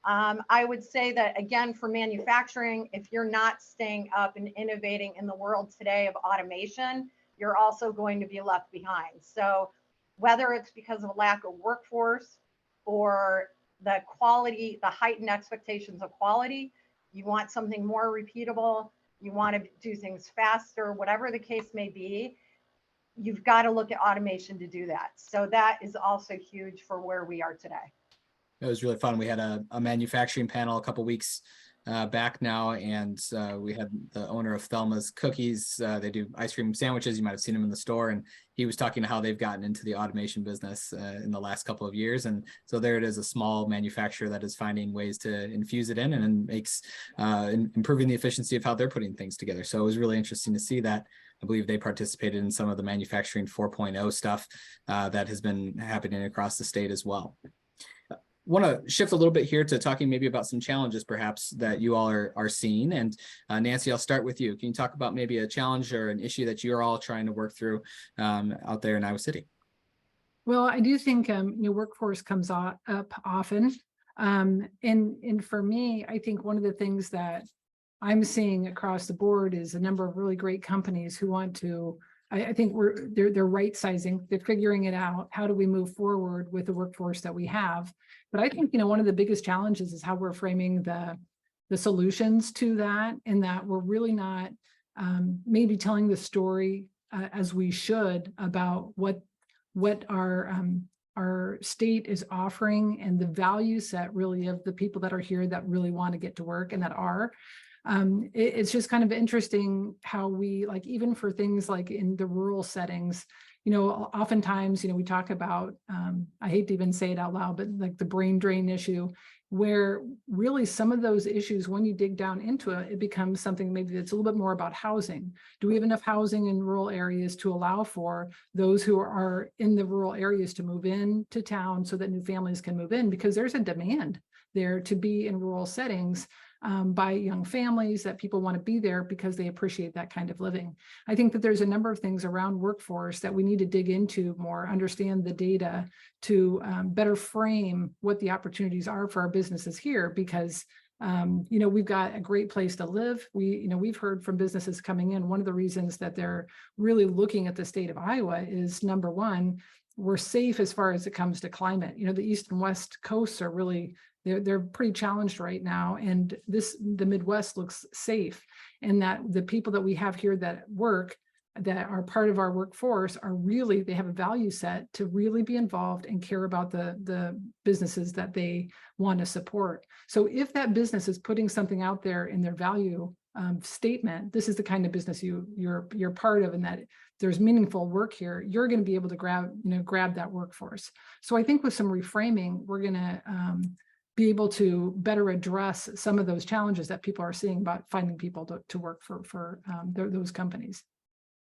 I would say that, again, for manufacturing, if you're not staying up and innovating in the world today of automation, you're also going to be left behind. So whether it's because of a lack of workforce or the quality, the heightened expectations of quality, you want something more repeatable, you want to do things faster, whatever the case may be, you've got to look at automation to do that. So that is also huge for where we are today. It was really fun. We had a manufacturing panel a couple weeks back now, and we had the owner of Thelma's Cookies. They do ice cream sandwiches. You might have seen them in the store, and he was talking to how they've gotten into the automation business in the last couple of years. And so there it is, a small manufacturer that is finding ways to infuse it in and makes improving the efficiency of how they're putting things together. So it was really interesting to see that. I believe they participated in some of the manufacturing 4.0 stuff that has been happening across the state as well. Want to shift a little bit here to talking maybe about some challenges perhaps that you all are seeing. And Nancy, I'll start with you. Can you talk about maybe a challenge or an issue that you're all trying to work through out there in Iowa City? Well, I do think workforce comes up often. And for me, I think one of the things that I'm seeing across the board is a number of really great companies who want to, I think they're right sizing, they're figuring it out. How do we move forward with the workforce that we have? But I think, one of the biggest challenges is how we're framing the solutions to that, and that we're really not maybe telling the story as we should about what our state is offering and the value set really of the people that are here that really want to get to work and that are. It's just kind of interesting how we, like, even for things like in the rural settings, oftentimes, we talk about, I hate to even say it out loud, but like the brain drain issue, where really some of those issues, when you dig down into it, it becomes something maybe that's a little bit more about housing. Do we have enough housing in rural areas to allow for those who are in the rural areas to move in to town so that new families can move in? Because there's a demand there to be in rural settings by young families, that people want to be there because they appreciate that kind of living. I think that there's a number of things around workforce that we need to dig into more, understand the data to better frame what the opportunities are for our businesses here, because we've got a great place to live. We've heard from businesses coming in. One of the reasons that they're really looking at the state of Iowa is, number one, we're safe as far as it comes to climate. The east and west coasts are really, they're pretty challenged right now, and the Midwest looks safe, and that the people that we have here that work, that are part of our workforce, are really, they have a value set to really be involved and care about the businesses that they want to support. So if that business is putting something out there in their value statement, this is the kind of business you're part of, and that there's meaningful work here, you're going to be able to grab that workforce. So I think with some reframing, we're going to be able to better address some of those challenges that people are seeing about finding people to work for those companies.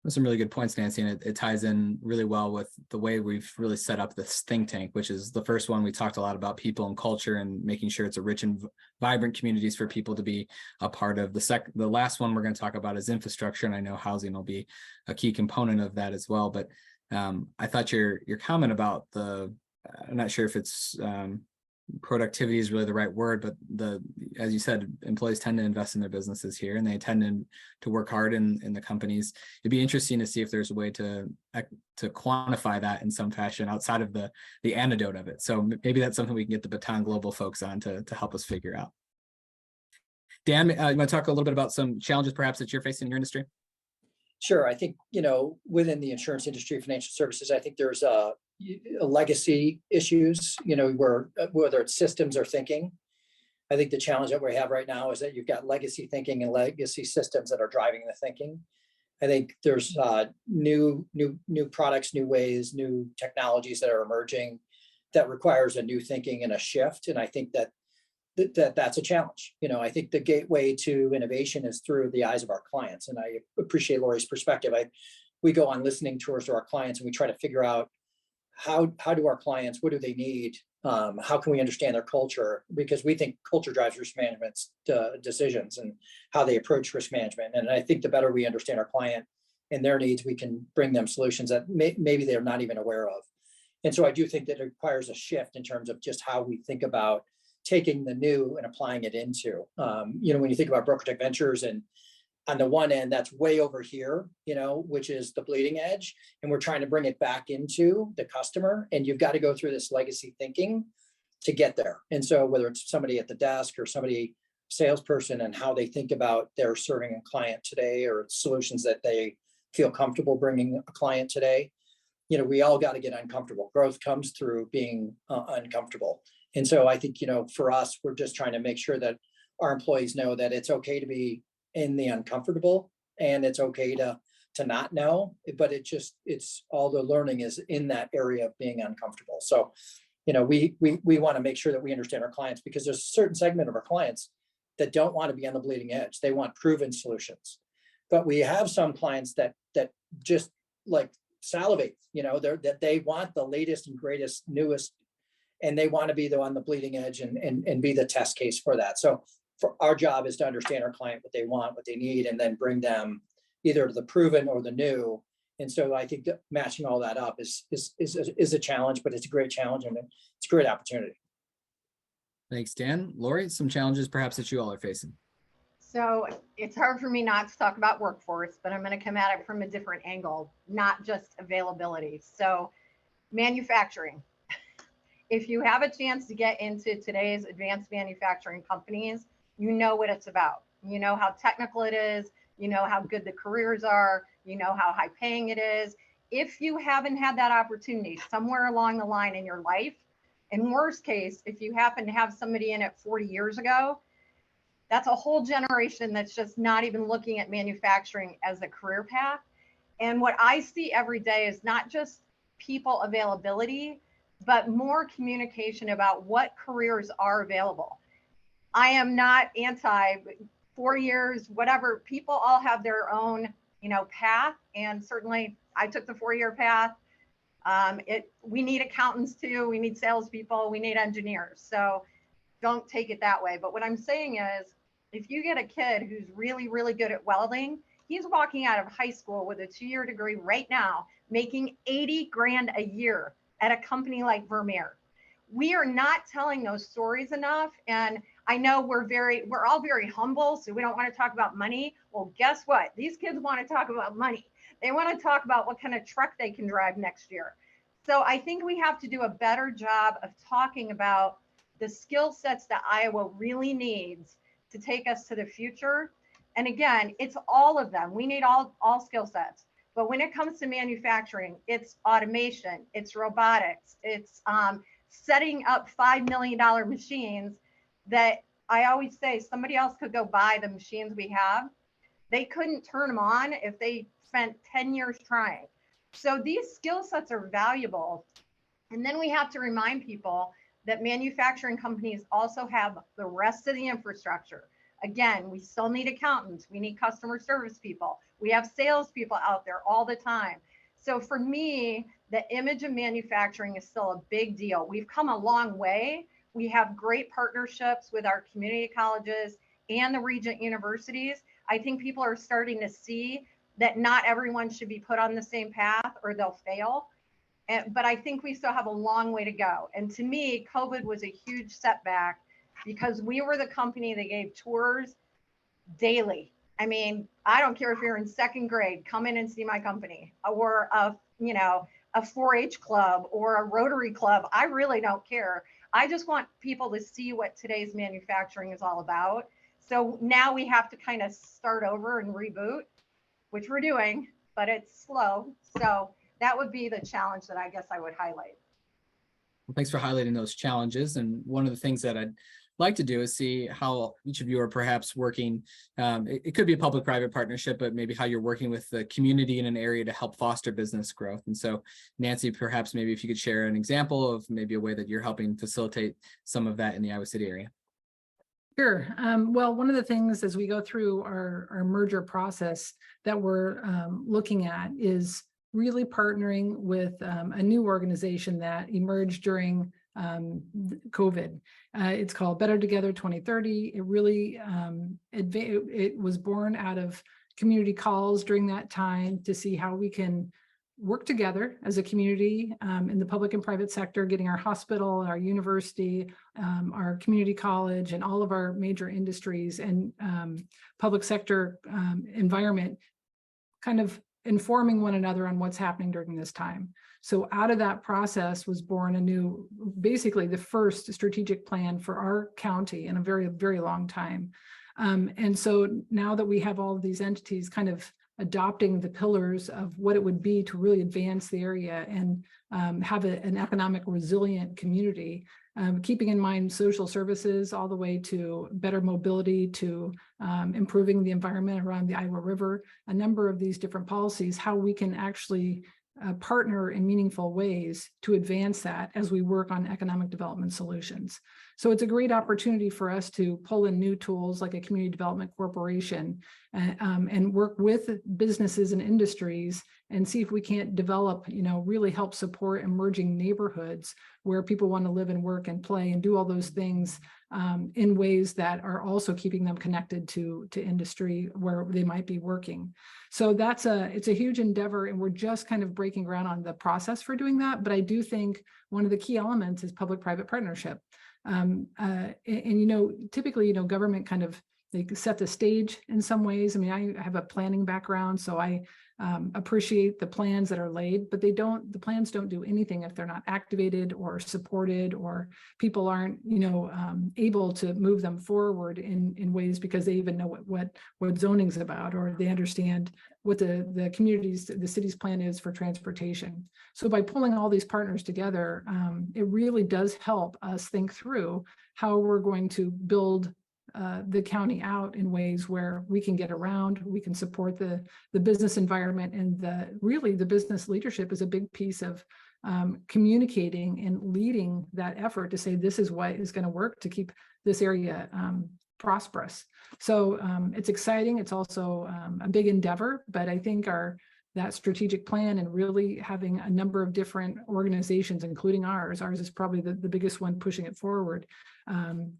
Those are some really good points, Nancy, and it ties in really well with the way we've really set up this think tank, which is the first one. We talked a lot about people and culture and making sure it's a rich and vibrant communities for people to be a part of. The last one we're going to talk about is infrastructure, and I know housing will be a key component of that as well. But I thought your comment about I'm not sure if it's productivity is really the right word, but as you said, employees tend to invest in their businesses here, and they tend to work hard in the companies. It'd be interesting to see if there's a way to quantify that in some fashion outside of the anecdote of it. So maybe that's something we can get the Baton Global folks on to help us figure out. Dan, you want to talk a little bit about some challenges perhaps that you're facing in your industry? Sure. I think, within the insurance industry, financial services, I think there's a legacy issues, where whether it's systems or thinking. I think the challenge that we have right now is that you've got legacy thinking and legacy systems that are driving the thinking. I think there's new products, new ways, new technologies that are emerging that requires a new thinking and a shift. And I think that's a challenge. I think the gateway to innovation is through the eyes of our clients. And I appreciate Lori's perspective. We go on listening tours to our clients, and we try to figure out how do our clients, what do they need? How can we understand their culture? Because we think culture drives risk management's decisions and how they approach risk management. And I think the better we understand our client and their needs, we can bring them solutions that maybe they're not even aware of. And so I do think that it requires a shift in terms of just how we think about taking the new and applying it into, when you think about broker tech ventures, and on the one end, that's way over here, which is the bleeding edge. And we're trying to bring it back into the customer. And you've got to go through this legacy thinking to get there. And so whether it's somebody at the desk or somebody, salesperson, and how they think about their serving a client today, or solutions that they feel comfortable bringing a client today, we all got to get uncomfortable. Growth comes through being uncomfortable. And so I think, for us, we're just trying to make sure that our employees know that it's okay to be in the uncomfortable, and it's okay to not know, but it's all the learning is in that area of being uncomfortable. So, we want to make sure that we understand our clients, because there's a certain segment of our clients that don't want to be on the bleeding edge. They want proven solutions. But we have some clients that just like salivate, that they want the latest and greatest, newest, and they want to be on the bleeding edge and be the test case for that. So for our job is to understand our client, what they want, what they need, and then bring them either to the proven or the new. And so I think that matching all that up is a challenge, but it's a great challenge, and it's a great opportunity. Thanks, Dan. Lori, some challenges perhaps that you all are facing. So it's hard for me not to talk about workforce, but I'm going to come at it from a different angle, not just availability. So manufacturing. If you have a chance to get into today's advanced manufacturing companies, you know what it's about. You know how technical it is. You know how good the careers are. You know how high paying it is. If you haven't had that opportunity somewhere along the line in your life, in worst case, if you happen to have somebody in it 40 years ago, that's a whole generation that's just not even looking at manufacturing as a career path. And what I see every day is not just people availability, but more communication about what careers are available. I am not anti 4 years, whatever. People all have their own, path. And certainly I took the 4-year path. We need accountants too. We need salespeople. We need engineers. So don't take it that way. But what I'm saying is, if you get a kid who's really, really good at welding, he's walking out of high school with a 2-year degree right now, making 80 grand a year at a company like Vermeer. We are not telling those stories enough. And I know we're all very humble, so we don't want to talk about money. Well, guess what? These kids want to talk about money. They want to talk about what kind of truck they can drive next year. So I think we have to do a better job of talking about the skill sets that Iowa really needs to take us to the future. And again, it's all of them. We need all skill sets. But when it comes to manufacturing, it's automation, it's robotics, it's setting up $5 million machines that I always say somebody else could go buy the machines we have. They couldn't turn them on if they spent 10 years trying. So these skill sets are valuable. And then we have to remind people that manufacturing companies also have the rest of the infrastructure. Again, we still need accountants. We need customer service people. We have salespeople out there all the time. So for me, the image of manufacturing is still a big deal. We've come a long way. We have great partnerships with our community colleges and the Regent universities. I think people are starting to see that not everyone should be put on the same path or they'll fail. But I think we still have a long way to go. And to me, COVID was a huge setback because we were the company that gave tours daily. I mean, I don't care if you're in 2nd grade, come in and see my company, or a 4-H club or a Rotary club. I really don't care. I just want people to see what today's manufacturing is all about. So now we have to kind of start over and reboot, which we're doing, but it's slow. So that would be the challenge that I guess I would highlight. Well, thanks for highlighting those challenges. And one of the things that I'd like to do is see how each of you are perhaps working. It could be a public-private partnership, but maybe how you're working with the community in an area to help foster business growth. And so, Nancy, perhaps maybe if you could share an example of maybe a way that you're helping facilitate some of that in the Iowa City area. Sure. Well, one of the things as we go through our merger process that we're looking at is really partnering with a new organization that emerged during COVID. It's called Better Together 2030. It really, it was born out of community calls during that time to see how we can work together as a community in the public and private sector, getting our hospital, our university, our community college, and all of our major industries and public sector environment kind of informing one another on what's happening during this time. So out of that process was born basically the first strategic plan for our county in a very, very long time. And so now that we have all of these entities kind of adopting the pillars of what it would be to really advance the area and have an economic resilient community, keeping in mind social services all the way to better mobility, to improving the environment around the Iowa River, a number of these different policies, how we can actually partner in meaningful ways to advance that as we work on economic development solutions. So it's a great opportunity for us to pull in new tools like a community development corporation and work with businesses and industries and see if we can't develop, really help support emerging neighborhoods where people want to live and work and play and do all those things in ways that are also keeping them connected to industry where they might be working. So it's a huge endeavor, and we're just kind of breaking ground on the process for doing that. But I do think one of the key elements is public-private partnership. Typically, government kind of they set the stage in some ways. I mean, I have a planning background, so I appreciate the plans that are laid, but the plans don't do anything if they're not activated or supported, or people aren't, able to move them forward in ways because they even know what zoning's about, or they understand what the city's plan is for transportation. So by pulling all these partners together, it really does help us think through how we're going to build the county out in ways where we can get around, we can support the business environment, and the business leadership is a big piece of communicating and leading that effort to say this is what is going to work to keep this area prosperous. So it's exciting. It's also a big endeavor, but I think that strategic plan and really having a number of different organizations, including ours is probably the biggest one pushing it forward,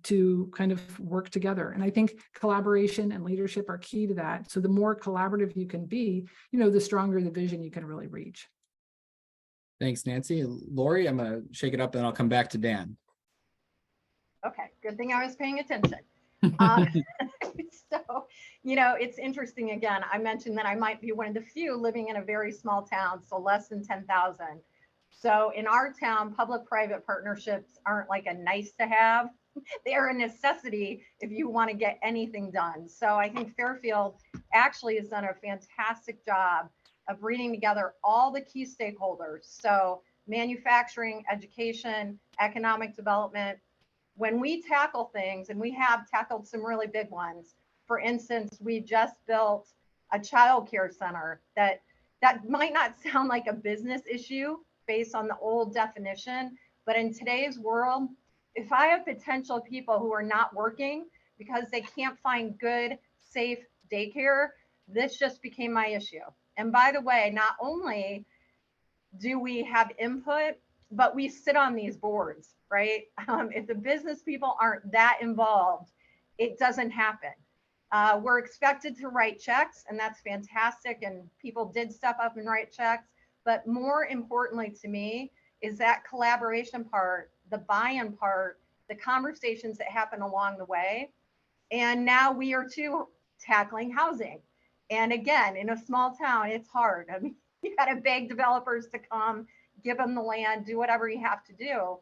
to kind of work together. And I think collaboration and leadership are key to that. So the more collaborative you can be, the stronger the vision you can really reach. Thanks, Nancy. Lori, I'm going to shake it up and I'll come back to Dan. Okay, good thing I was paying attention. So, it's interesting. Again, I mentioned that I might be one of the few living in a very small town, so less than 10,000. So in our town, public-private partnerships aren't like a nice to have. They are a necessity if you want to get anything done. So I think Fairfield actually has done a fantastic job of bringing together all the key stakeholders. So manufacturing, education, economic development. When we tackle things, and we have tackled some really big ones, for instance, we just built a child care center that might not sound like a business issue based on the old definition, but in today's world, if I have potential people who are not working because they can't find good, safe daycare, this just became my issue. And by the way, not only do we have input, but we sit on these boards, right? If the business people aren't that involved, it doesn't happen. We're expected to write checks, and that's fantastic. And people did step up and write checks. But more importantly to me is that collaboration part, the buy-in part, the conversations that happen along the way. And now we are too tackling housing. And again, in a small town, it's hard. I mean, you got to beg developers to come, give them the land, do whatever you have to do.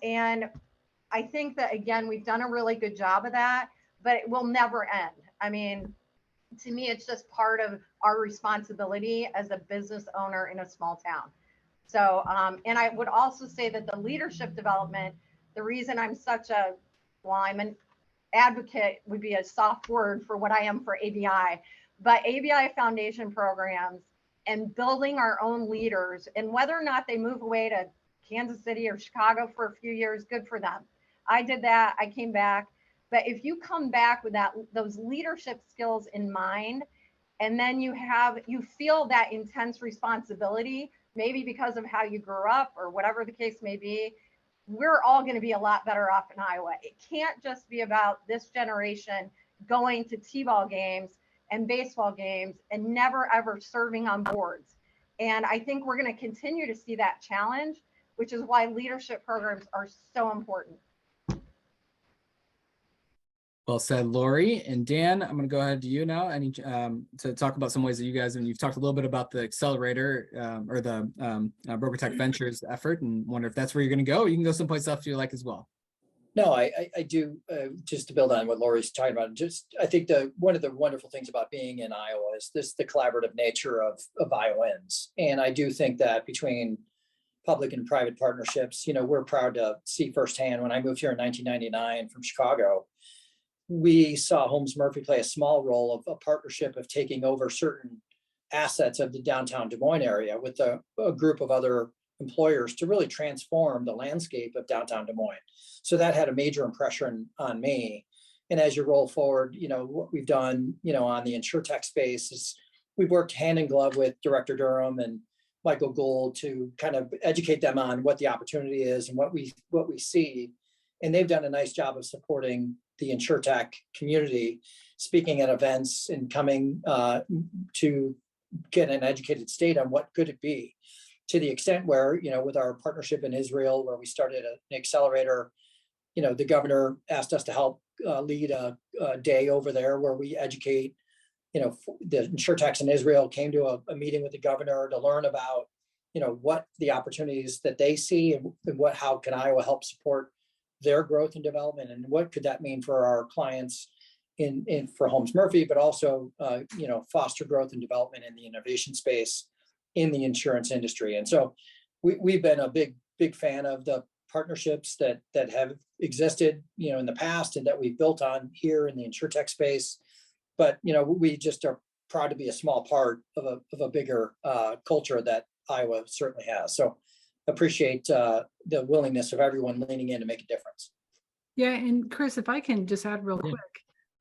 And I think that, again, we've done a really good job of that, but it will never end. I mean, to me, it's just part of our responsibility as a business owner in a small town. So, and I would also say that the leadership development, the reason I'm I'm an advocate would be a soft word for what I am for ABI, but ABI foundation programs and building our own leaders, and whether or not they move away to Kansas City or Chicago for a few years, good for them. I did that, I came back. But if you come back with those leadership skills in mind, and then you feel that intense responsibility, maybe because of how you grew up or whatever the case may be, we're all going to be a lot better off in Iowa. It can't just be about this generation going to t-ball games and baseball games and never ever serving on boards. And I think we're going to continue to see that challenge, which is why leadership programs are so important. Well said, Lori. And Dan, I'm going to go ahead to you now and to talk about some ways that you guys, and you've talked a little bit about the accelerator or the Broker Tech Ventures effort, and wonder if that's where you're going to go. You can go someplace else you like as well. No, I do, just to build on what Lori's talking about, I think one of the wonderful things about being in Iowa is the collaborative nature of Iowans. And I do think that between public and private partnerships, we're proud to see firsthand. When I moved here in 1999 from Chicago, we saw Holmes Murphy play a small role of a partnership of taking over certain assets of the downtown Des Moines area with a group of other employers to really transform the landscape of downtown Des Moines. So that had a major impression on me. And as you roll forward, what we've done, on the InsurTech space is we've worked hand in glove with Director Durham and Michael Gould to kind of educate them on what the opportunity is and what we see. And they've done a nice job of supporting the InsurTech community, speaking at events and coming to get an educated state on what could it be, to the extent where, with our partnership in Israel, where we started an accelerator, the governor asked us to help lead a day over there where we educate, the InsurTechs in Israel came to a meeting with the governor to learn about, what the opportunities that they see and how can Iowa help support their growth and development, and what could that mean for our clients for Holmes Murphy, but also, foster growth and development in the innovation space in the insurance industry. And so we've been a big fan of the partnerships that have existed, in the past and that we've built on here in the InsurTech space. But, we just are proud to be a small part of a bigger culture that Iowa certainly has. So appreciate the willingness of everyone leaning in to make a difference. Yeah, and Chris, if I can just add real quick,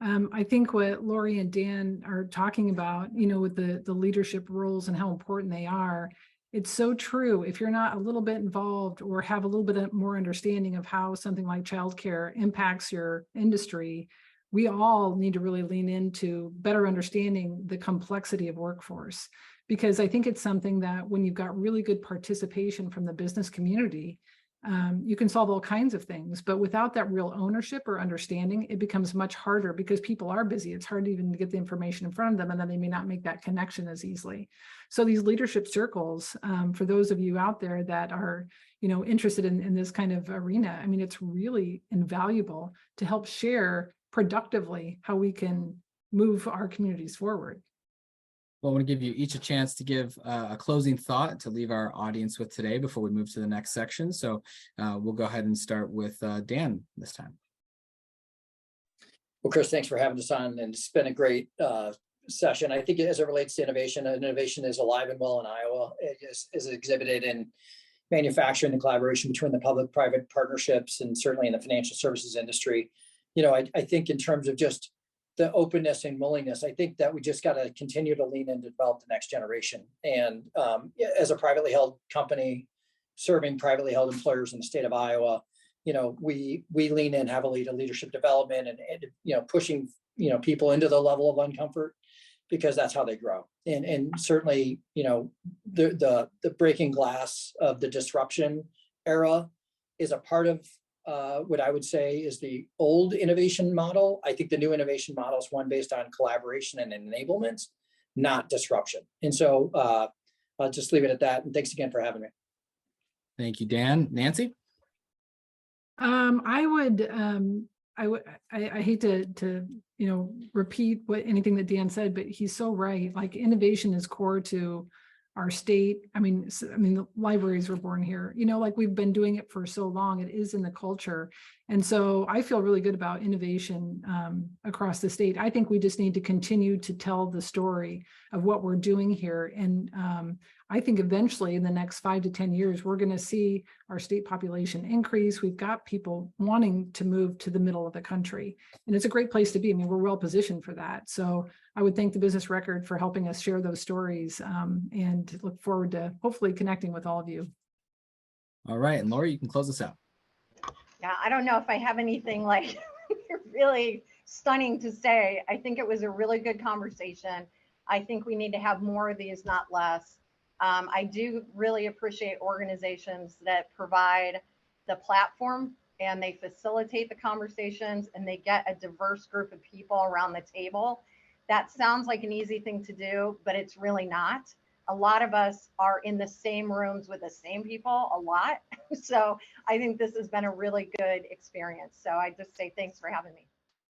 I think what Lori and Dan are talking about, with the leadership roles and how important they are, it's so true. If you're not a little bit involved or have a little bit more understanding of how something like childcare impacts your industry, we all need to really lean into better understanding the complexity of workforce. Because I think it's something that when you've got really good participation from the business community, you can solve all kinds of things, but without that real ownership or understanding, it becomes much harder because people are busy. It's hard even to get the information in front of them, and then they may not make that connection as easily. So these leadership circles, for those of you out there that are, interested in this kind of arena, I mean, it's really invaluable to help share productively how we can move our communities forward. Well, I want to give you each a chance to give a closing thought to leave our audience with today before we move to the next section. So we'll go ahead and start with Dan this time. Well, Chris, thanks for having us on, and it's been a great session. I think as it relates to innovation is alive and well in Iowa. It is exhibited in manufacturing, the collaboration between the public-private partnerships, and certainly in the financial services industry. I think in terms of just the openness and willingness, I think that we just got to continue to lean in to develop the next generation. And as a privately held company serving privately held employers in the state of Iowa, we lean in heavily to leadership development and pushing people into the level of uncomfort, because that's how they grow. And certainly the breaking glass of the disruption era is a part of what I would say is the old innovation model. I think the new innovation model is one based on collaboration and enablement, not disruption. And so I'll just leave it at that. And thanks again for having me. Thank you, Dan. Nancy? I hate to repeat anything that Dan said, but he's so right. Like, innovation is core to our state. I mean, the libraries were born here, like we've been doing it for so long, it is in the culture. And so I feel really good about innovation across the state. I think we just need to continue to tell the story of what we're doing here. And I think eventually in the next 5 to 10 years, we're going to see our state population increase. We've got people wanting to move to the middle of the country, and it's a great place to be. I mean, we're well positioned for that. So I would thank the Business Record for helping us share those stories, and look forward to hopefully connecting with all of you. All right, and Lori, you can close us out. Yeah, I don't know if I have anything like really stunning to say. I think it was a really good conversation. I think we need to have more of these, not less. I do really appreciate organizations that provide the platform and they facilitate the conversations and they get a diverse group of people around the table. That sounds like an easy thing to do, but it's really not. A lot of us are in the same rooms with the same people a lot. So I think this has been a really good experience. So I just say thanks for having me.